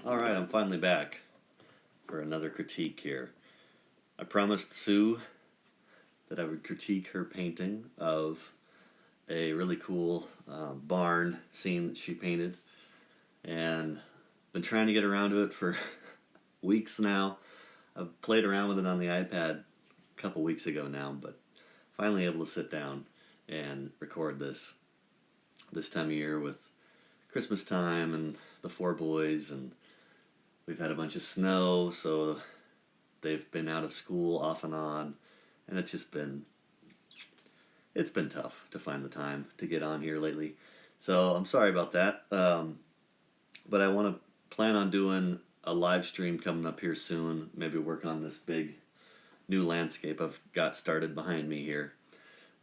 Alright, I'm finally back for another critique here. I promised Sue that I would critique her painting of a really cool barn scene that she painted, and been trying to get around to it for weeks now. I've played around with it on the iPad a couple weeks ago now, but finally able to sit down and record this time of year with Christmas time and the four boys, and we've had a bunch of snow, so they've been out of school off and on, and it's been tough to find the time to get on here lately. So I'm sorry about that, but I want to plan on doing a live stream coming up here soon. Maybe work on this big new landscape I've got started behind me here.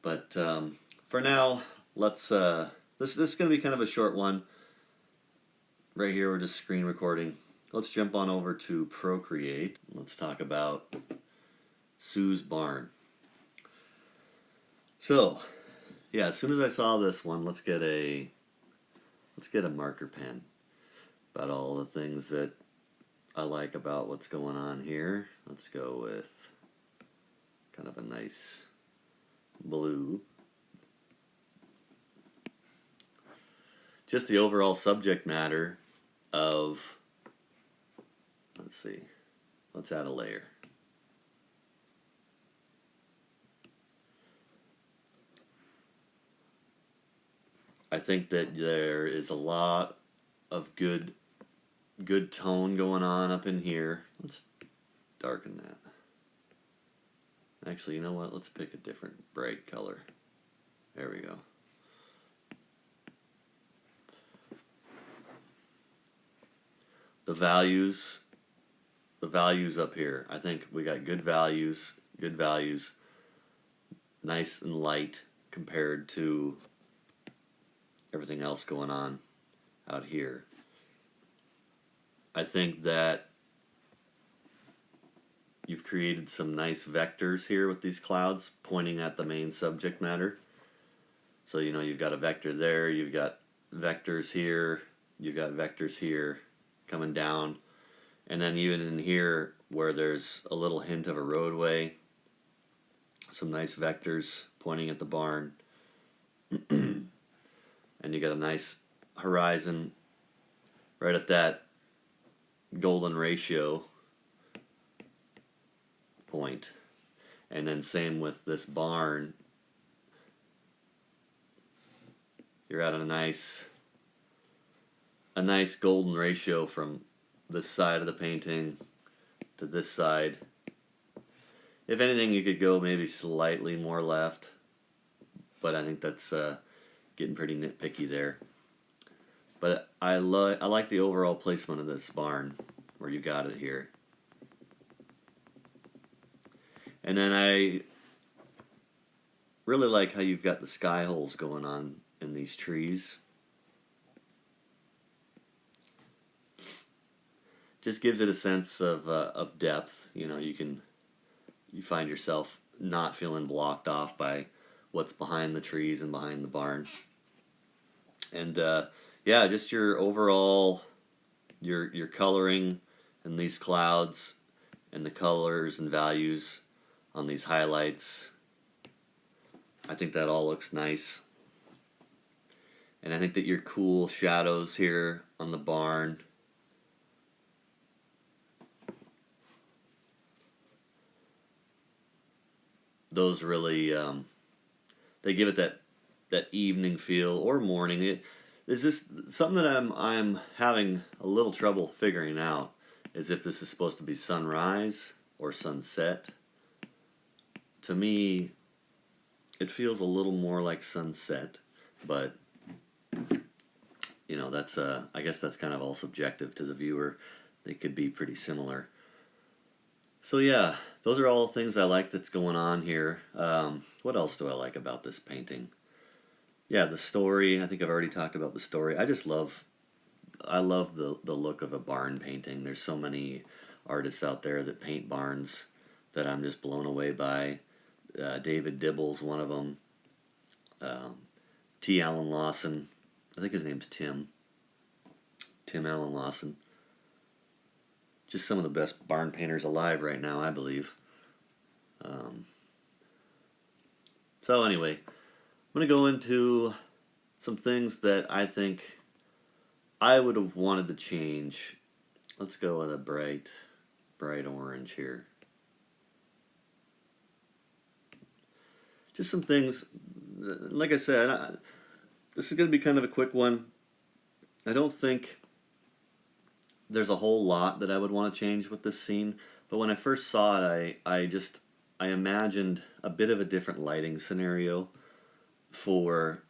But for now, let's. This is going to be kind of a short one. Right here, we're just screen recording. Let's jump on over to Procreate. Let's talk about Sue's barn. So, yeah, as soon as I saw this one, let's get a marker pen about all the things that I like about what's going on here. Let's go with kind of a nice blue. Just the overall subject matter of, let's see, let's add a layer. I think that there is a lot of good tone going on up in here. Let's darken that. Actually, you know what? Let's pick a different bright color. There we go. The values up here. I think we got good values, nice and light compared to everything else going on out here. I think that you've created some nice vectors here with these clouds pointing at the main subject matter. So, you know, you've got a vector there, you've got vectors here, you've got vectors here coming down, and then even in here where there's a little hint of a roadway, some nice vectors pointing at the barn. And you got a nice horizon right at that golden ratio point. And then same with this barn. You're at a nice golden ratio from this side of the painting to this side. If anything, you could go maybe slightly more left, but I think that's getting pretty nitpicky there. But I like the overall placement of this barn where you got it here. And then I really like how you've got the sky holes going on in these trees. Just gives it a sense of depth. You know, you find yourself not feeling blocked off by what's behind the trees and behind the barn. And yeah, just your overall your coloring in these clouds and the colors and values on these highlights. I think that all looks nice. And I think that your cool shadows here on the barn, those really they give it that evening feel or morning. Is this something that I'm having a little trouble figuring out? Is if this is supposed to be sunrise or sunset. To me, it feels a little more like sunset, but you know, that's I guess that's kind of all subjective to the viewer. They could be pretty similar. So yeah, those are all things I like that's going on here. What else do I like about this painting? Yeah, the story. I think I've already talked about the story. I love the look of a barn painting. There's so many artists out there that paint barns that I'm just blown away by. David Dibble's one of them. T. Allen Lawson. I think his name's Tim. Tim Allen Lawson. just some of the best barn painters alive right now, I believe. Um, so anyway, I'm going to go into some things that I think I would have wanted to change. Let's go with a bright orange here. Just some things, like I said, this is going to be kind of a quick one. I don't think there's a whole lot that I would want to change with this scene, but when I first saw it, I imagined a bit of a different lighting scenario for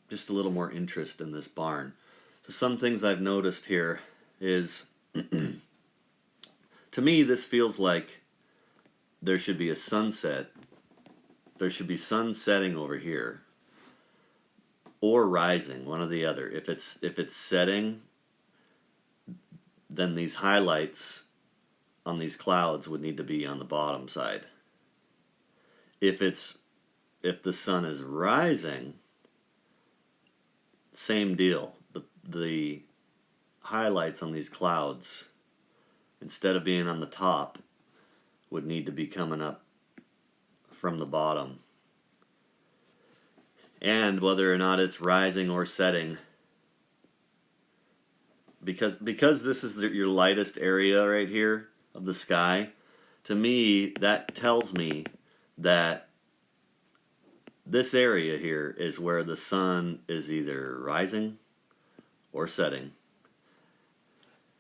just a little more interest in this barn. So some things I've noticed here is, to me, this feels like there should be a sunset. There should be sun setting over here, or rising, one or the other. If it's setting, then these highlights on these clouds would need to be on the bottom side. If the sun is rising, same deal. The highlights on these clouds, instead of being on the top, would need to be coming up from the bottom. And whether or not it's rising or setting, because this is your lightest area right here of the sky, to me that tells me that this area here is where the sun is either rising or setting.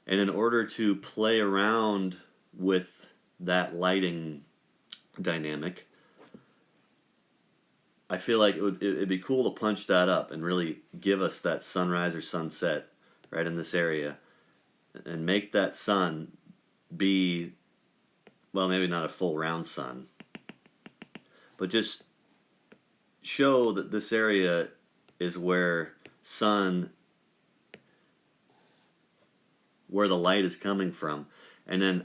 And in order to play around with that lighting dynamic, I feel like it'd be cool to punch that up and really give us that sunrise or sunset right in this area, and make that sun be, well, maybe not a full round sun, but just show that this area is where the light is coming from, and then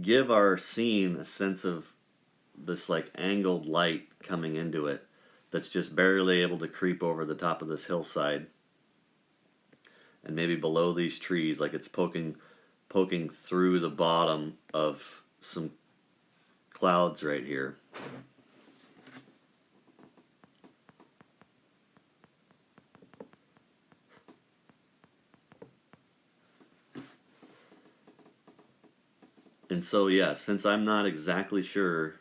give our scene a sense of this like angled light coming into it that's just barely able to creep over the top of this hillside, and maybe below these trees, like it's poking through the bottom of some clouds right here. And so, yeah, since I'm not exactly sure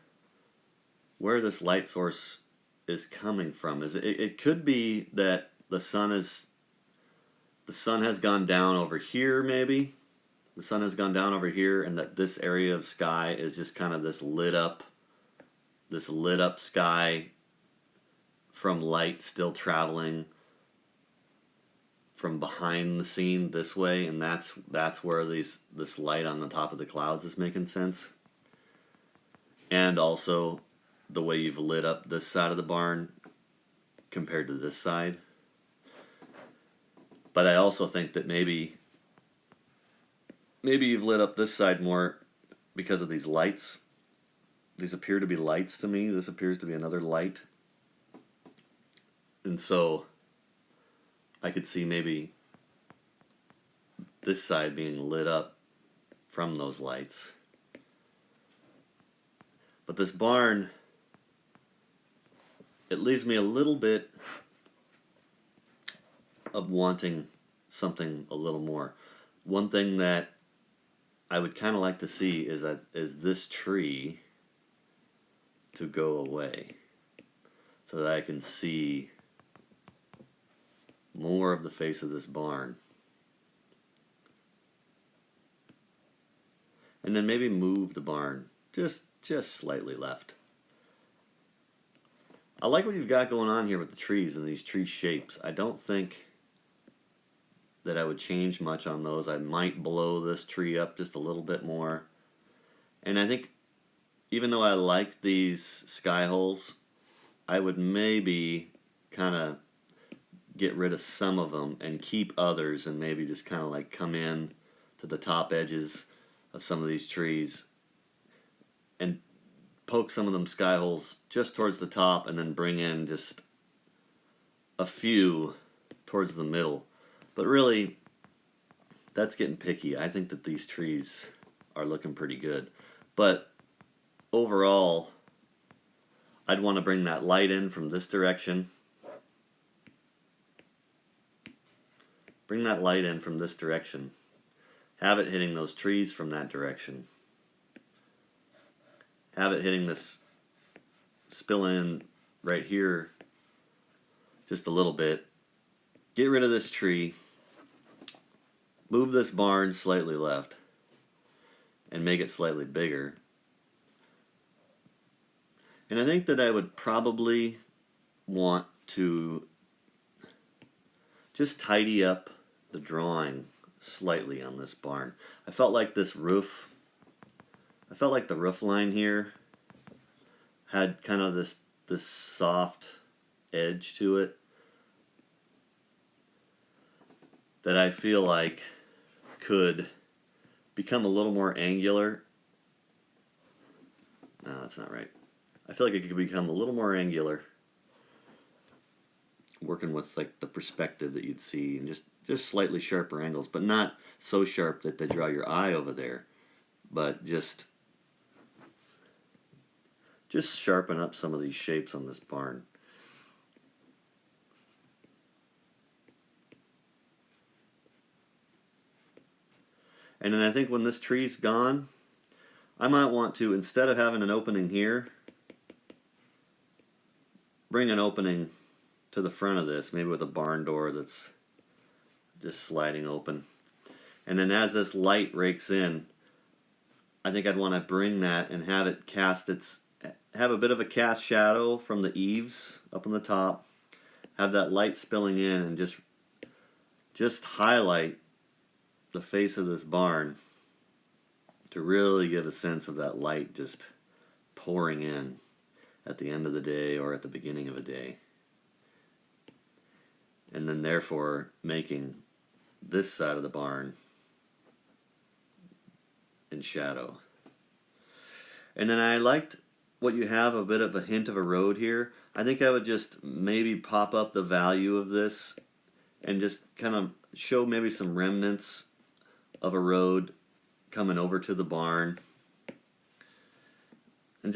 where this light source is coming from, it could be that the sun has gone down over here, maybe. The sun has gone down over here, and that this area of sky is just kind of this lit up sky from light still traveling from behind the scene this way, and that's where this light on the top of the clouds is making sense. And also the way you've lit up this side of the barn compared to this side. But I also think that maybe you've lit up this side more because of these lights. These appear to be lights to me. This appears to be another light. And so I could see maybe this side being lit up from those lights. But this barn, it leaves me a little bit of wanting something a little more. One thing that I would kind of like to see is this tree to go away, so that I can see more of the face of this barn. And then maybe move the barn just slightly left. I like what you've got going on here with the trees and these tree shapes. I don't think that I would change much on those. I might blow this tree up just a little bit more. And I think even though I like these sky holes, I would maybe kind of get rid of some of them and keep others, and maybe just kind of like come in to the top edges of some of these trees and poke some of them sky holes just towards the top, and then bring in just a few towards the middle. But really, that's getting picky. I think that these trees are looking pretty good. But overall, I'd want to bring that light in from this direction. Bring that light in from this direction. Have it hitting those trees from that direction. Have it hitting this, spill in right here just a little bit. Get rid of this tree. Move this barn slightly left and make it slightly bigger. And I think that I would probably want to just tidy up the drawing slightly on this barn. I felt like the roof line here had kind of this soft edge to it that I feel like could become a little more angular. No, that's not right. I feel like it could become a little more angular working with like the perspective that you'd see, and just slightly sharper angles, but not so sharp that they draw your eye over there, but just sharpen up some of these shapes on this barn. And then I think when this tree's gone, I might want to, instead of having an opening here, bring an opening to the front of this, maybe with a barn door that's just sliding open. And then as this light rakes in, I think I'd want to bring that and have it have a bit of a cast shadow from the eaves up on the top, have that light spilling in, and just highlight the face of this barn to really give a sense of that light just pouring in at the end of the day or at the beginning of a day. And then therefore making this side of the barn in shadow. And then I liked what you have, a bit of a hint of a road here. I think I would just maybe pop up the value of this and just kind of show maybe some remnants of a road coming over to the barn, and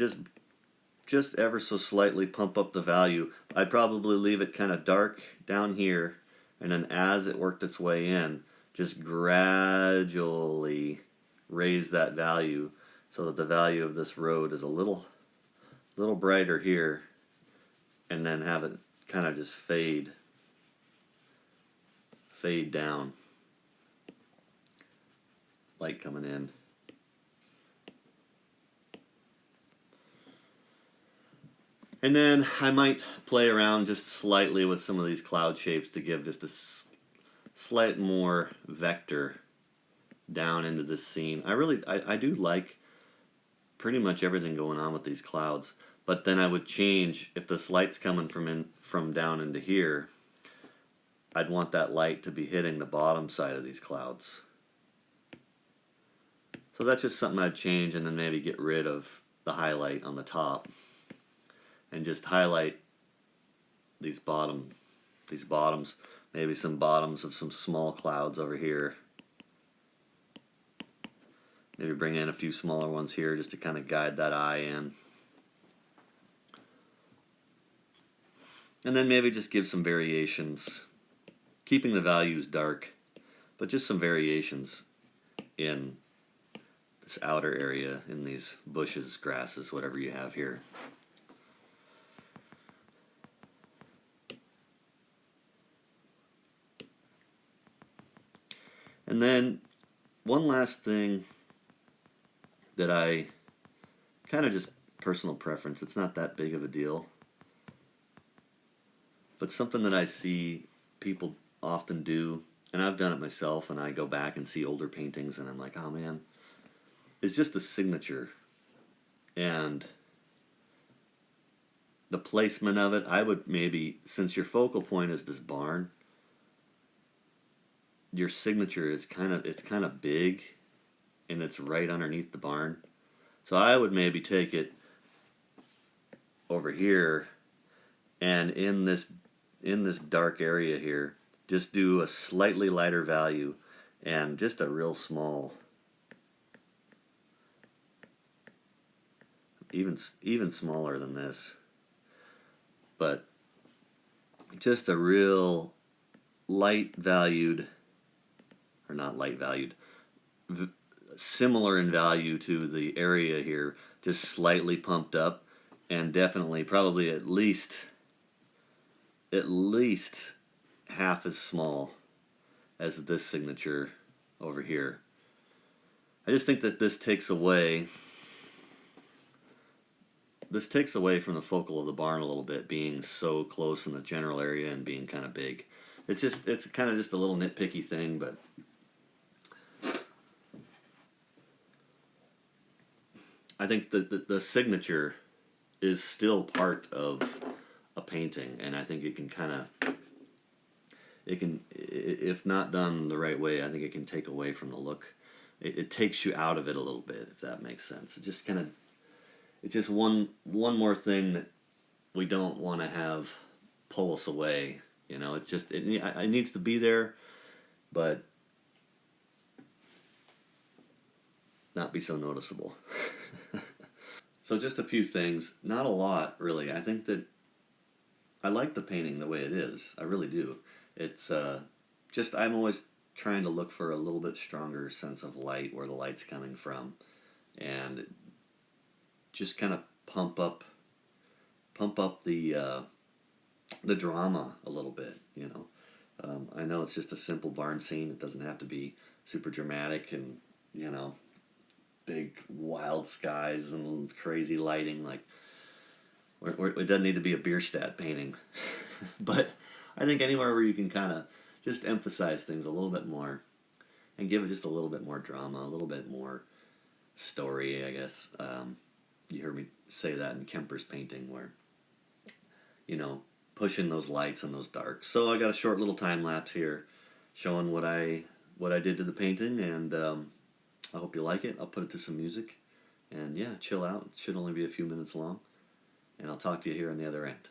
just ever so slightly pump up the value. I'd probably leave it kind of dark down here, and then as it worked its way in, just gradually raise that value so that the value of this road is a little brighter here, and then have it kind of just fade down. Light coming in. And then I might play around just slightly with some of these cloud shapes to give just a slight more vector down into this scene. I do like pretty much everything going on with these clouds, but then I would change, if this light's coming from down into here, I'd want that light to be hitting the bottom side of these clouds. So that's just something I'd change, and then maybe get rid of the highlight on the top and just highlight these bottoms, maybe some bottoms of some small clouds over here. Maybe bring in a few smaller ones here just to kind of guide that eye in. And then maybe just give some variations, keeping the values dark, but just some variations in this outer area, in these bushes, grasses, whatever you have here. And then one last thing that I kind of just personal preference, it's not that big of a deal, but something that I see people often do, and I've done it myself, and I go back and see older paintings and I'm like, oh man, it's just the signature and the placement of it. I would maybe, since your focal point is this barn, your signature is kind of big, and it's right underneath the barn. So I would maybe take it over here, and in this dark area here, just do a slightly lighter value, and just a real small, even smaller than this, but just a real light valued, or not light valued, similar in value to the area here, just slightly pumped up, and definitely probably at least half as small as this signature over here. I just think that this takes away from the focal of the barn a little bit, being so close in the general area and being kind of big. It's kind of just a little nitpicky thing, but I think that the signature is still part of a painting, and I think if not done the right way, I think it can take away from the look. It takes you out of it a little bit, if that makes sense. It's just one more thing that we don't want to have pull us away. It's just it needs to be there, but not be so noticeable. So just a few things, not a lot really. I think that I like the painting the way it is. I really do. It's just I'm always trying to look for a little bit stronger sense of light, where the light's coming from, and just kind of pump up the drama a little bit. I know it's just a simple barn scene. It doesn't have to be super dramatic and big wild skies and crazy lighting. Like it doesn't need to be a Bierstadt painting, but I think anywhere where you can kind of just emphasize things a little bit more and give it just a little bit more drama, a little bit more story, I guess. You heard me say that in Kemper's painting, where pushing those lights and those darks. So I got a short little time lapse here showing what I did to the painting, and I hope you like it. I'll put it to some music, and yeah, chill out. It should only be a few minutes long, and I'll talk to you here on the other end.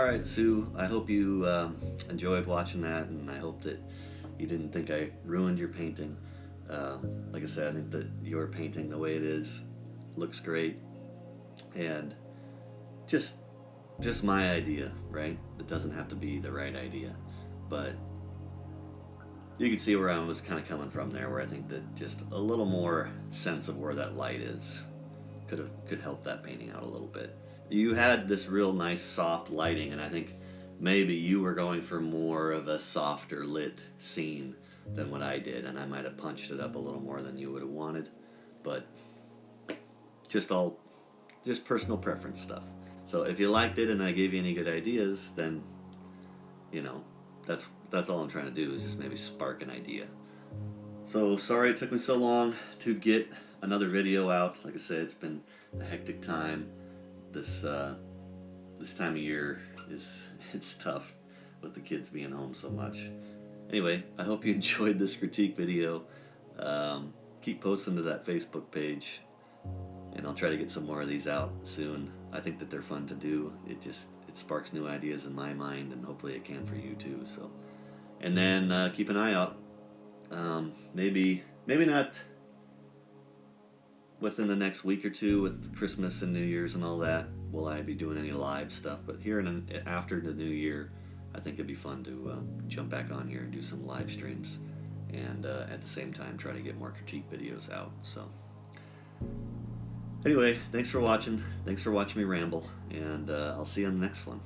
right, Sue. I hope you enjoyed watching that, and I hope that you didn't think I ruined your painting. Like I said, I think that your painting, the way it is, looks great, and just just my idea, right? It doesn't have to be the right idea, but you can see where I was kind of coming from there, where I think that just a little more sense of where that light is could help that painting out a little bit. You had this real nice soft lighting, and I think maybe you were going for more of a softer lit scene than what I did, and I might have punched it up a little more than you would have wanted, but just all just personal preference stuff. So if you liked it and I gave you any good ideas, then you know that's all I'm trying to do, is just maybe spark an idea. So sorry it took me so long to get another video out. Like I said, it's been a hectic time. This time of year it's tough with the kids being home so much. Anyway, I hope you enjoyed this critique video. Keep posting to that Facebook page, and I'll try to get some more of these out soon. I think that they're fun to do. It sparks new ideas in my mind, and hopefully it can for you too. So, and then keep an eye out. Maybe not within the next week or two with Christmas and New Year's and all that will I be doing any live stuff, but here after the new year, I think it'd be fun to jump back on here and do some live streams, and at the same time try to get more critique videos out. So anyway, thanks for watching me ramble, and I'll see you on the next one.